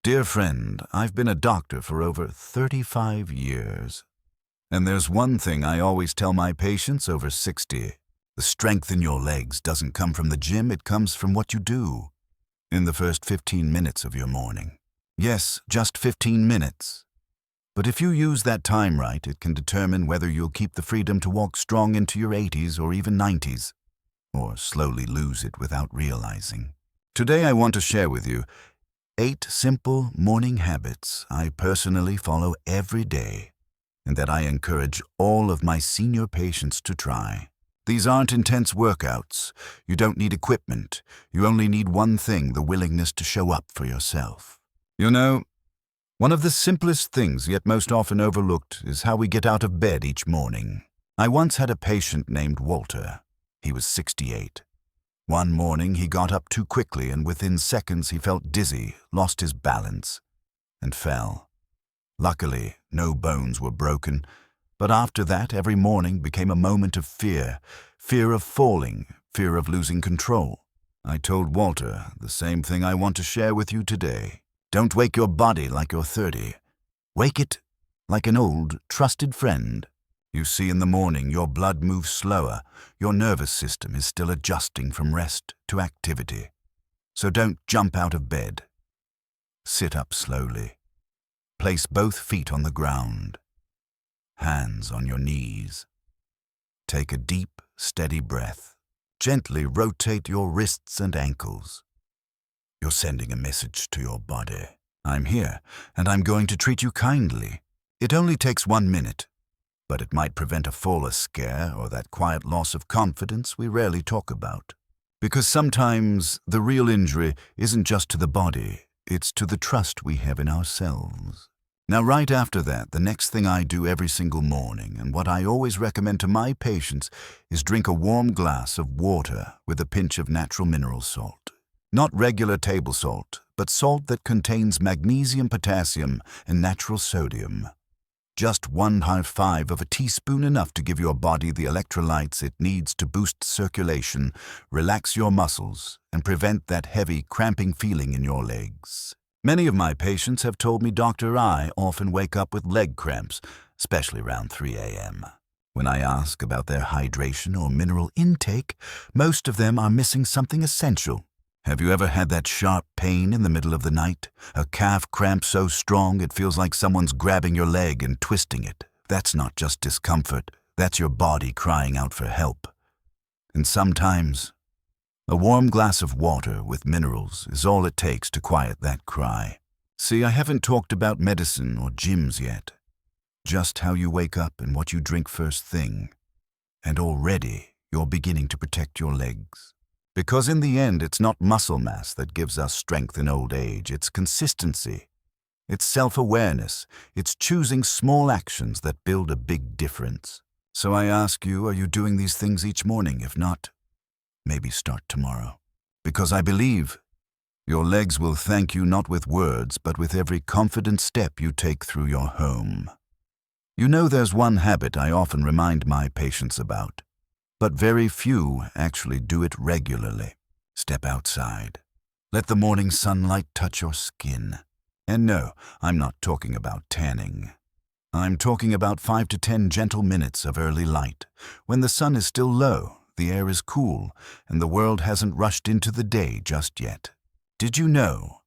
Dear friend, I've been a doctor for over 35 years. And there's one thing I always tell my patients over 60. The strength in your legs doesn't come from the gym, it comes from what you do in the first 15 minutes of your morning. Yes, just 15 minutes. But if you use that time right, it can determine whether you'll keep the freedom to walk strong into your 80s or even 90s, or slowly lose it without realizing. Today I want to share with you 8 simple morning habits I personally follow every day and that I encourage all of my senior patients to try. These aren't intense workouts. You don't need equipment. You only need one thing, the willingness to show up for yourself. You know, one of the simplest things, yet most often overlooked, is how we get out of bed each morning. I once had a patient named Walter. He was 68. One morning he got up too quickly and within seconds he felt dizzy, lost his balance, and fell. Luckily, no bones were broken, but after that every morning became a moment of fear of falling, fear of losing control. I told Walter the same thing I want to share with you today. Don't wake your body like you're 30. Wake it like an old, trusted friend. You see, in the morning, your blood moves slower. Your nervous system is still adjusting from rest to activity. So don't jump out of bed. Sit up slowly. Place both feet on the ground. Hands on your knees. Take a deep, steady breath. Gently rotate your wrists and ankles. You're sending a message to your body. I'm here, and I'm going to treat you kindly. It only takes 1 minute. But it might prevent a fall, a scare, or that quiet loss of confidence we rarely talk about. Because sometimes the real injury isn't just to the body, it's to the trust we have in ourselves. Now, right after that, the next thing I do every single morning, and what I always recommend to my patients, is drink a warm glass of water with a pinch of natural mineral salt. Not regular table salt, but salt that contains magnesium, potassium, and natural sodium. Just 1/2 of a teaspoon, enough to give your body the electrolytes it needs to boost circulation, relax your muscles, and prevent that heavy, cramping feeling in your legs. Many of my patients have told me, Doctor, I often wake up with leg cramps, especially around 3 a.m. When I ask about their hydration or mineral intake, most of them are missing something essential. Have you ever had that sharp pain in the middle of the night? A calf cramp so strong it feels like someone's grabbing your leg and twisting it. That's not just discomfort. That's your body crying out for help. And sometimes, a warm glass of water with minerals is all it takes to quiet that cry. See, I haven't talked about medicine or gyms yet. Just how you wake up and what you drink first thing. And already, you're beginning to protect your legs. Because in the end, it's not muscle mass that gives us strength in old age. It's consistency. It's self-awareness. It's choosing small actions that build a big difference. So I ask you, are you doing these things each morning? If not, maybe start tomorrow. Because I believe your legs will thank you not with words, but with every confident step you take through your home. You know, there's one habit I often remind my patients about. But very few actually do it regularly. Step outside. Let the morning sunlight touch your skin. And no, I'm not talking about tanning. I'm talking about 5 to 10 gentle minutes of early light, when the sun is still low, the air is cool, and the world hasn't rushed into the day just yet. Did you know?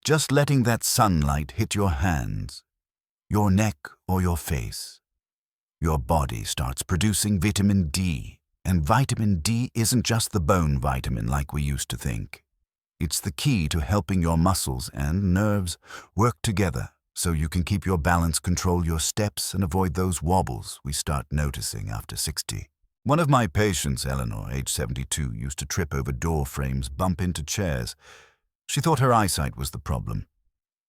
Just letting that sunlight hit your hands, your neck, or your face, your body starts producing vitamin D. And vitamin D isn't just the bone vitamin like we used to think. It's the key to helping your muscles and nerves work together so you can keep your balance, control your steps, and avoid those wobbles we start noticing after 60. One of my patients, Eleanor, age 72, used to trip over door frames, bump into chairs. She thought her eyesight was the problem.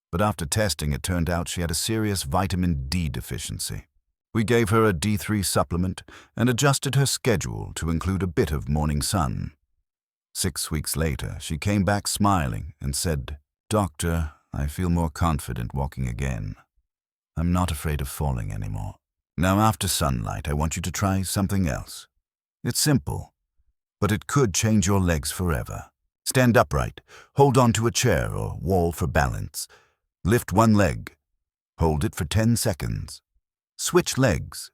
But after testing, it turned out she had a serious vitamin D deficiency. We gave her a D3 supplement and adjusted her schedule to include a bit of morning sun. 6 weeks later, she came back smiling and said, Doctor, I feel more confident walking again. I'm not afraid of falling anymore. Now, after sunlight, I want you to try something else. It's simple, but it could change your legs forever. Stand upright, hold on to a chair or wall for balance, Lift one leg. Hold it for 10 seconds. Switch legs.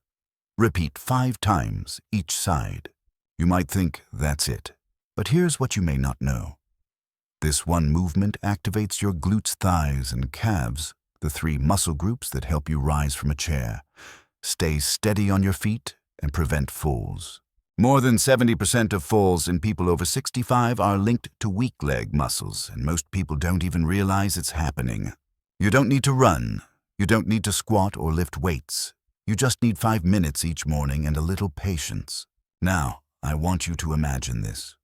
Repeat 5 times each side. You might think that's it, but here's what you may not know. This one movement activates your glutes, thighs, and calves, the 3 muscle groups that help you rise from a chair, stay steady on your feet, and prevent falls. More than 70% of falls in people over 65 are linked to weak leg muscles, and most people don't even realize it's happening. You don't need to run. You don't need to squat or lift weights. You just need 5 minutes each morning and a little patience. Now, I want you to imagine this.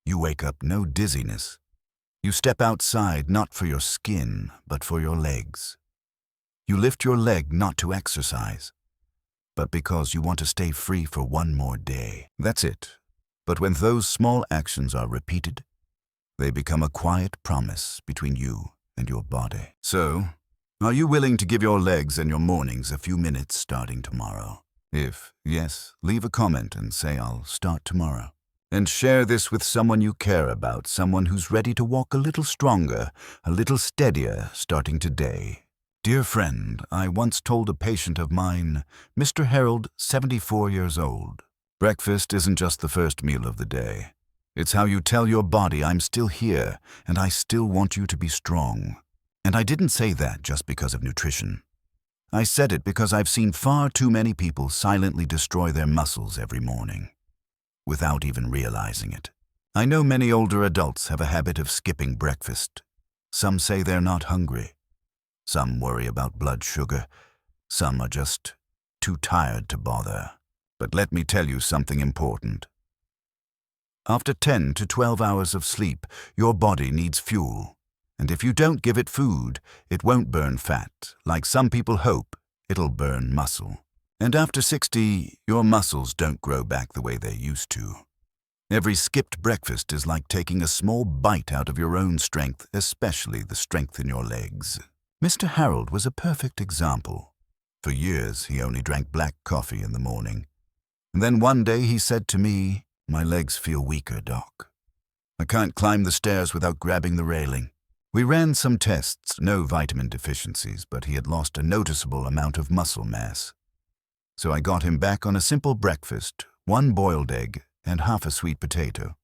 You wake up no dizziness. You step outside not for your skin, but for your legs. You lift your leg not to exercise, but because you want to stay free for one more day. That's it. But when those small actions are repeated, they become a quiet promise between you and your body. So, are you willing to give your legs and your mornings a few minutes starting tomorrow? If yes, leave a comment and say I'll start tomorrow. And share this with someone you care about, someone who's ready to walk a little stronger, a little steadier starting today. Dear friend, I once told a patient of mine, Mr. Harold, 74 years old, breakfast isn't just the first meal of the day. It's how you tell your body I'm still here and I still want you to be strong. And I didn't say that just because of nutrition. I said it because I've seen far too many people silently destroy their muscles every morning, without even realizing it. I know many older adults have a habit of skipping breakfast. Some say they're not hungry. Some worry about blood sugar. Some are just too tired to bother. But let me tell you something important. After 10 to 12 hours of sleep, your body needs fuel. And if you don't give it food, it won't burn fat. Like some people hope, it'll burn muscle. And after 60, your muscles don't grow back the way they used to. Every skipped breakfast is like taking a small bite out of your own strength, especially the strength in your legs. Mr. Harold was a perfect example. For years, he only drank black coffee in the morning. And then one day he said to me, "My legs feel weaker, Doc. I can't climb the stairs without grabbing the railing." We ran some tests, no vitamin deficiencies, but he had lost a noticeable amount of muscle mass. So I got him back on a simple breakfast, 1 boiled egg and half a sweet potato.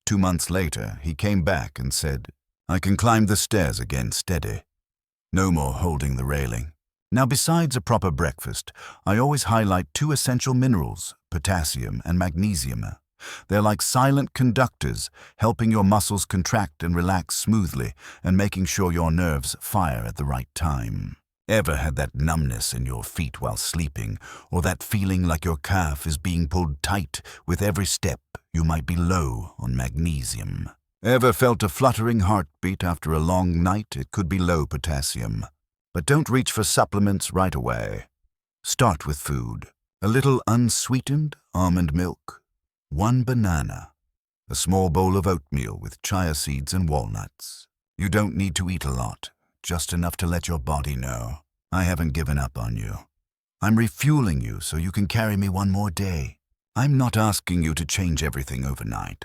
2 months later, he came back and said, "I can climb the stairs again steady. No more holding the railing." Now, besides a proper breakfast, I always highlight 2 essential minerals, potassium and magnesium. They're like silent conductors, helping your muscles contract and relax smoothly and making sure your nerves fire at the right time. Ever had that numbness in your feet while sleeping, or that feeling like your calf is being pulled tight with every step? You might be low on magnesium. Ever felt a fluttering heartbeat after a long night? It could be low potassium. But don't reach for supplements right away. Start with food. A little unsweetened almond milk, 1 banana, a small bowl of oatmeal with chia seeds and walnuts. You don't need to eat a lot, just enough to let your body know, I haven't given up on you. I'm refueling you so you can carry me one more day. I'm not asking you to change everything overnight.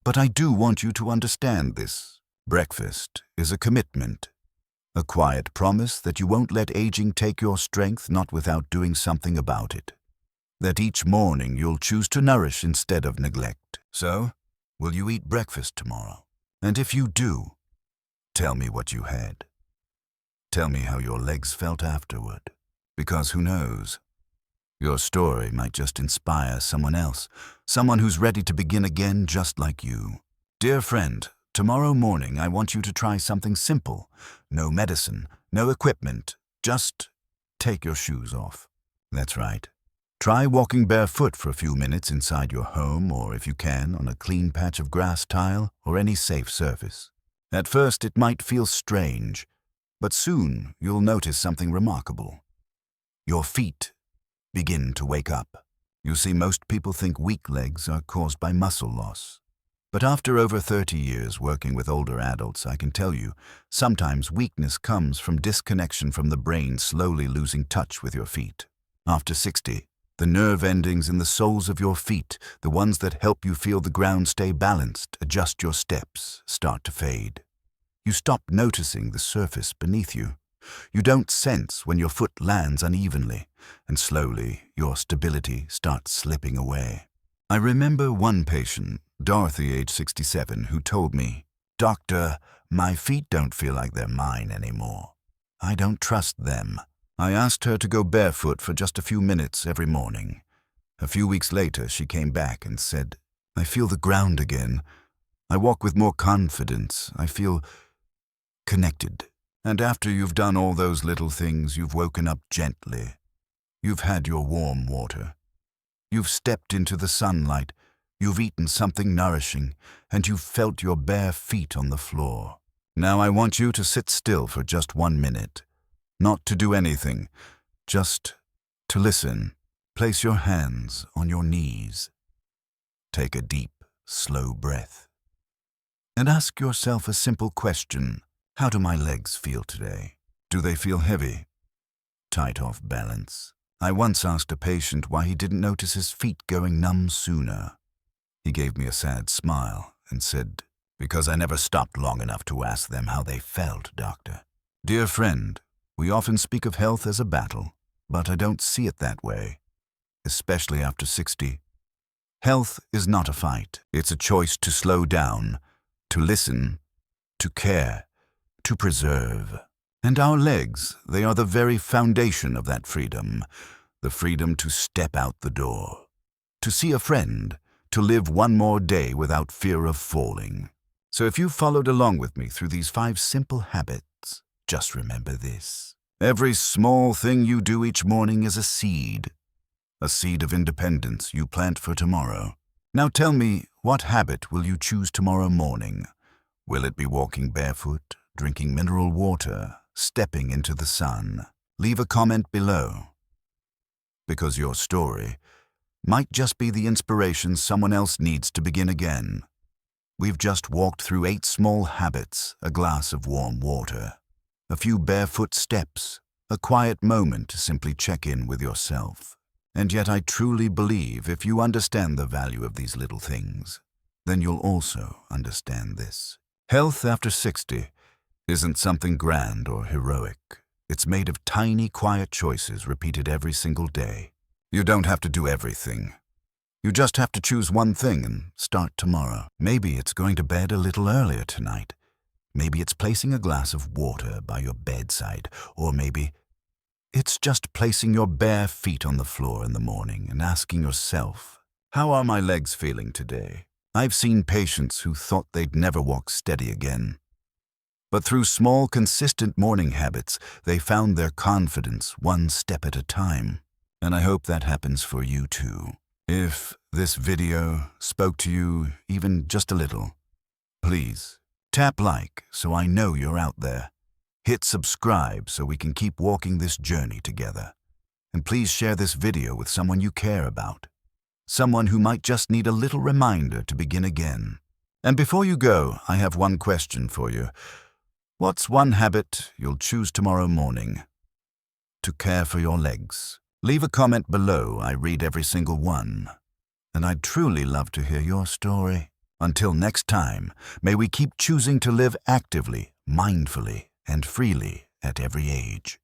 But I do want you to understand this. Breakfast is a commitment. A quiet promise that you won't let aging take your strength, not without doing something about it. That each morning you'll choose to nourish instead of neglect. So, will you eat breakfast tomorrow? And if you do, tell me what you had. Tell me how your legs felt afterward. Because who knows? Your story might just inspire someone else, someone who's ready to begin again just like you. Dear friend, tomorrow morning I want you to try something simple. No medicine, no equipment, just take your shoes off. That's right. Try walking barefoot for a few minutes inside your home, or if you can, on a clean patch of grass tile or any safe surface. At first it might feel strange, but soon you'll notice something remarkable. Your feet begin to wake up. You see, most people think weak legs are caused by muscle loss. But after over 30 years working with older adults, I can tell you, sometimes weakness comes from disconnection from the brain slowly losing touch with your feet. After 60, the nerve endings in the soles of your feet, the ones that help you feel the ground stay balanced, adjust your steps, start to fade. You stop noticing the surface beneath you. You don't sense when your foot lands unevenly, and slowly your stability starts slipping away. I remember one patient, Dorothy, age 67, who told me, "Doctor, my feet don't feel like they're mine anymore. I don't trust them." I asked her to go barefoot for just a few minutes every morning. A few weeks later, she came back and said, "I feel the ground again. I walk with more confidence. I feel connected." And after you've done all those little things, you've woken up gently. You've had your warm water. You've stepped into the sunlight. You've eaten something nourishing, and you've felt your bare feet on the floor. Now I want you to sit still for just 1 minute. Not to do anything, just to listen. Place your hands on your knees. Take a deep, slow breath. And ask yourself a simple question. How do my legs feel today? Do they feel heavy? Tight off balance? I once asked a patient why he didn't notice his feet going numb sooner. He gave me a sad smile and said, "Because I never stopped long enough to ask them how they felt, doctor." Dear friend, we often speak of health as a battle, but I don't see it that way, especially after 60. Health is not a fight. It's a choice to slow down, to listen, to care, to preserve. And our legs, they are the very foundation of that freedom, the freedom to step out the door, to see a friend, to live one more day without fear of falling. So if you followed along with me through these 5 simple habits, just remember this. Every small thing you do each morning is a seed of independence you plant for tomorrow. Now tell me, what habit will you choose tomorrow morning? Will it be walking barefoot, drinking mineral water, stepping into the sun? Leave a comment below, because your story might just be the inspiration someone else needs to begin again. We've just walked through 8 small habits, a glass of warm water, a few barefoot steps, a quiet moment to simply check in with yourself. And yet I truly believe if you understand the value of these little things, then you'll also understand this. Health after 60 isn't something grand or heroic. It's made of tiny, quiet choices repeated every single day. You don't have to do everything. You just have to choose one thing and start tomorrow. Maybe it's going to bed a little earlier tonight. Maybe it's placing a glass of water by your bedside. Or maybe it's just placing your bare feet on the floor in the morning and asking yourself, how are my legs feeling today? I've seen patients who thought they'd never walk steady again. But through small, consistent morning habits, they found their confidence one step at a time. And I hope that happens for you too. If this video spoke to you even just a little, please tap like so I know you're out there. Hit subscribe so we can keep walking this journey together. And please share this video with someone you care about. Someone who might just need a little reminder to begin again. And before you go, I have one question for you. What's one habit you'll choose tomorrow morning to care for your legs? Leave a comment below. I read every single one. And I'd truly love to hear your story. Until next time, may we keep choosing to live actively, mindfully, and freely at every age.